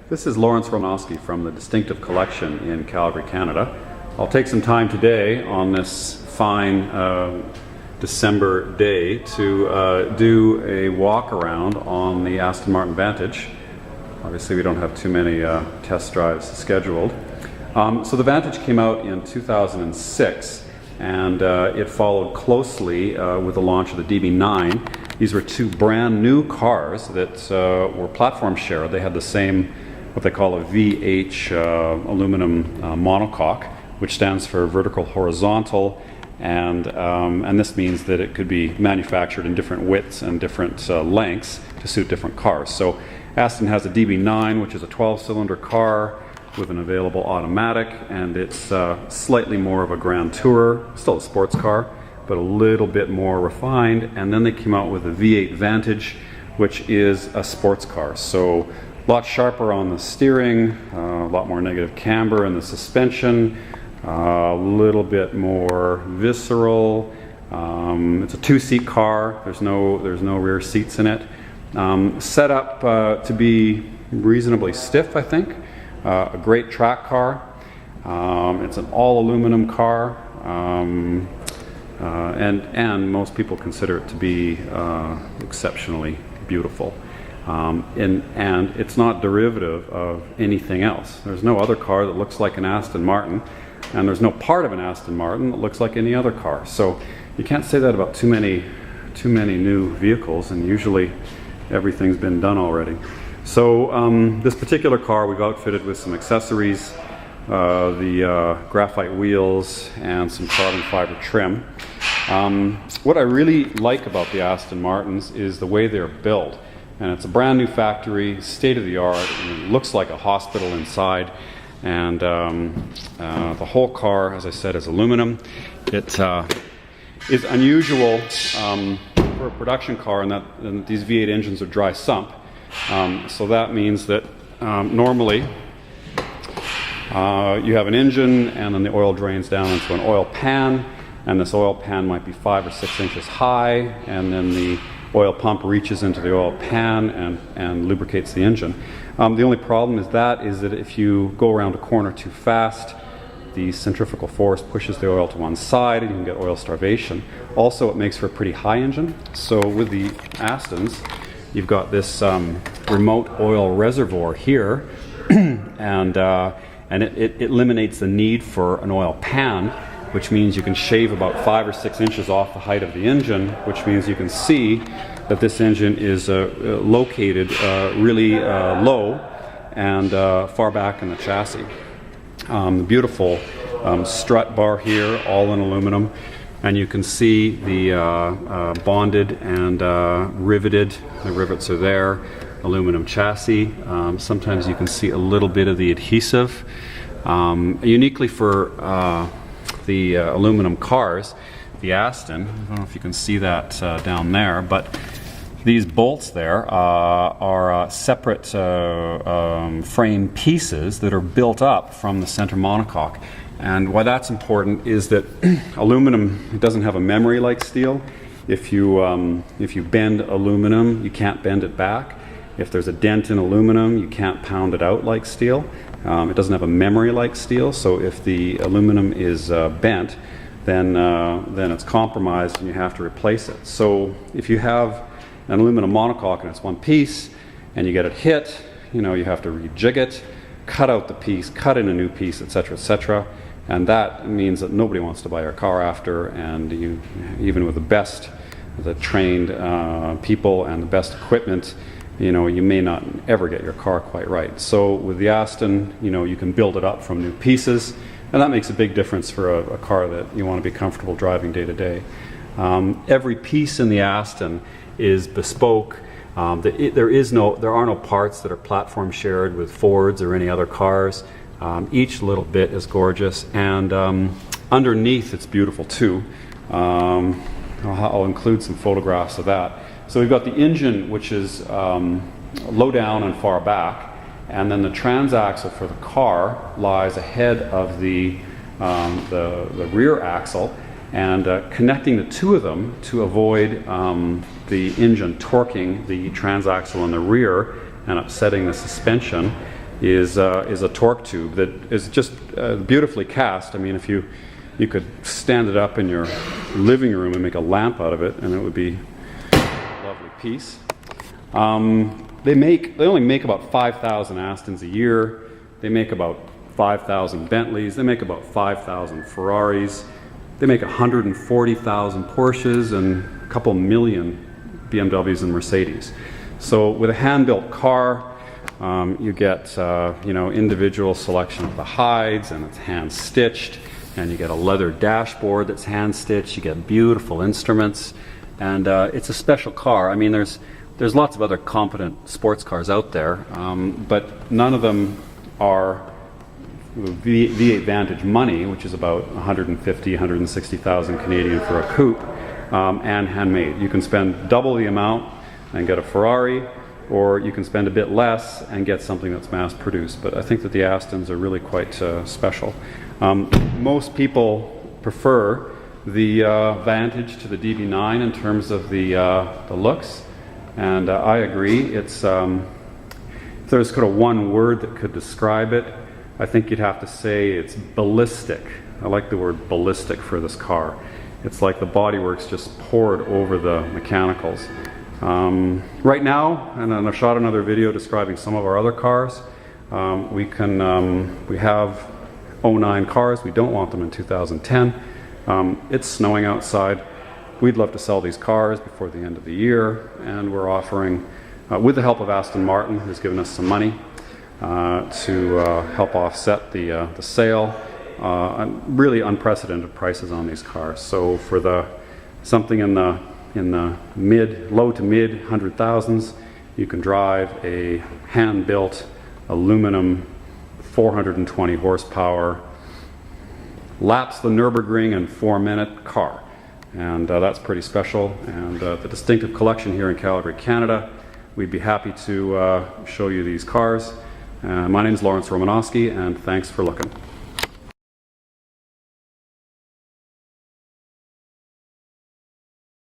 This is Lawrence Ronowski from the Distinctive Collection in Calgary, Canada. I'll take some time today on this fine December day to do a walk around on the Aston Martin Vantage. Obviously we don't have too many test drives scheduled. So the Vantage came out in 2006 and it followed closely with the launch of the DB9. These were two brand new cars that were platform shared. They had the same, what they call a VH aluminum monocoque, which stands for vertical horizontal, and this means that it could be manufactured in different widths and different lengths to suit different cars. So Aston has a DB9, which is a 12-cylinder car with an available automatic, and it's slightly more of a Grand Tourer, still a sports car, but a little bit more refined. And then they came out with a V8 Vantage, which is a sports car. So a lot sharper on the steering, a lot more negative camber in the suspension, a little bit more visceral. It's a two-seat car. There's no rear seats in it. Set up to be reasonably stiff, I think. A great track car. It's an all-aluminum car, and most people consider it to be exceptionally beautiful. And it's not derivative of anything else. There's no other car that looks like an Aston Martin, and there's no part of an Aston Martin that looks like any other car. So you can't say that about too many new vehicles, and usually everything's been done already. So this particular car we've outfitted with some accessories, the graphite wheels and some carbon fiber trim. What I really like about the Aston Martins is the way they're built. And it's a brand new factory, state-of-the-art, and it looks like a hospital inside. And the whole car, as I said, is aluminum. It is unusual for a production car in that these V8 engines are dry sump. So that means that normally you have an engine and then the oil drains down into an oil pan, and this oil pan might be 5 or 6 inches high, and then the oil pump reaches into the oil pan and lubricates the engine. The only problem is that if you go around a corner too fast, the centrifugal force pushes the oil to one side and you can get oil starvation. Also, it makes for a pretty high engine. So with the Astons, you've got this remote oil reservoir here, and it eliminates the need for an oil pan, which means you can shave about 5 or 6 inches off the height of the engine, which means you can see that this engine is located really low and far back in the chassis. The beautiful strut bar here, all in aluminum, and you can see the bonded and riveted, the rivets are there, aluminum chassis. Sometimes you can see a little bit of the adhesive. Uniquely for the aluminum cars, the Aston, I don't know if you can see that down there, but these bolts there are separate frame pieces that are built up from the center monocoque. And why that's important is that aluminum doesn't have a memory like steel. If you bend aluminum, you can't bend it back. If there's a dent in aluminum, you can't pound it out like steel. It doesn't have a memory like steel, so if the aluminum is bent, then it's compromised and you have to replace it. So if you have an aluminum monocoque and it's one piece and you get it hit, you have to rejig it, cut out the piece, cut in a new piece, etc., etc. And that means that nobody wants to buy your car after, and you, even with the trained people and the best equipment, you may not ever get your car quite right. So with the Aston, you can build it up from new pieces, and that makes a big difference for a car that you want to be comfortable driving day to day. Every piece in the Aston is bespoke. There are no parts that are platform shared with Fords or any other cars. Each little bit is gorgeous, and underneath it's beautiful too. I'll include some photographs of that. So we've got the engine, which is low down and far back, and then the transaxle for the car lies ahead of the rear axle, and connecting the two of them to avoid the engine torquing the transaxle in the rear and upsetting the suspension is a torque tube that is just beautifully cast. I mean, if you could stand it up in your living room and make a lamp out of it, and it would be a lovely piece. They only make about 5,000 Astons a year. They make about 5,000 Bentleys. They make about 5,000 Ferraris. They make 140,000 Porsches and a couple million BMWs and Mercedes. So with a hand-built car, you get individual selection of the hides, and it's hand-stitched, and you get a leather dashboard that's hand-stitched. You get beautiful instruments, and it's a special car. I mean, there's lots of other competent sports cars out there, but none of them are V8 Vantage money, which is about 150, 160,000 Canadian for a coupe, and handmade. You can spend double the amount and get a Ferrari, or you can spend a bit less and get something that's mass-produced. But I think that the Astons are really quite special. Most people prefer the Vantage to the DB9 in terms of the looks, and I agree. It's if there's kind of one word that could describe it, I think you'd have to say it's ballistic. I like the word ballistic for this car. It's like the bodywork's just poured over the mechanicals. Right now, and I've shot another video describing some of our other cars, we have '09 cars. We don't want them in 2010. It's snowing outside. We'd love to sell these cars before the end of the year, and we're offering, with the help of Aston Martin, who's given us some money, to help offset the sale, really unprecedented prices on these cars. So for something in the low to mid 100,000s, you can drive a hand-built aluminum 420 horsepower, laps the Nürburgring in 4-minute car, and that's pretty special. And the distinctive collection here in Calgary, Canada, we'd be happy to show you these cars. My name is Lawrence Romanowski, and thanks for looking.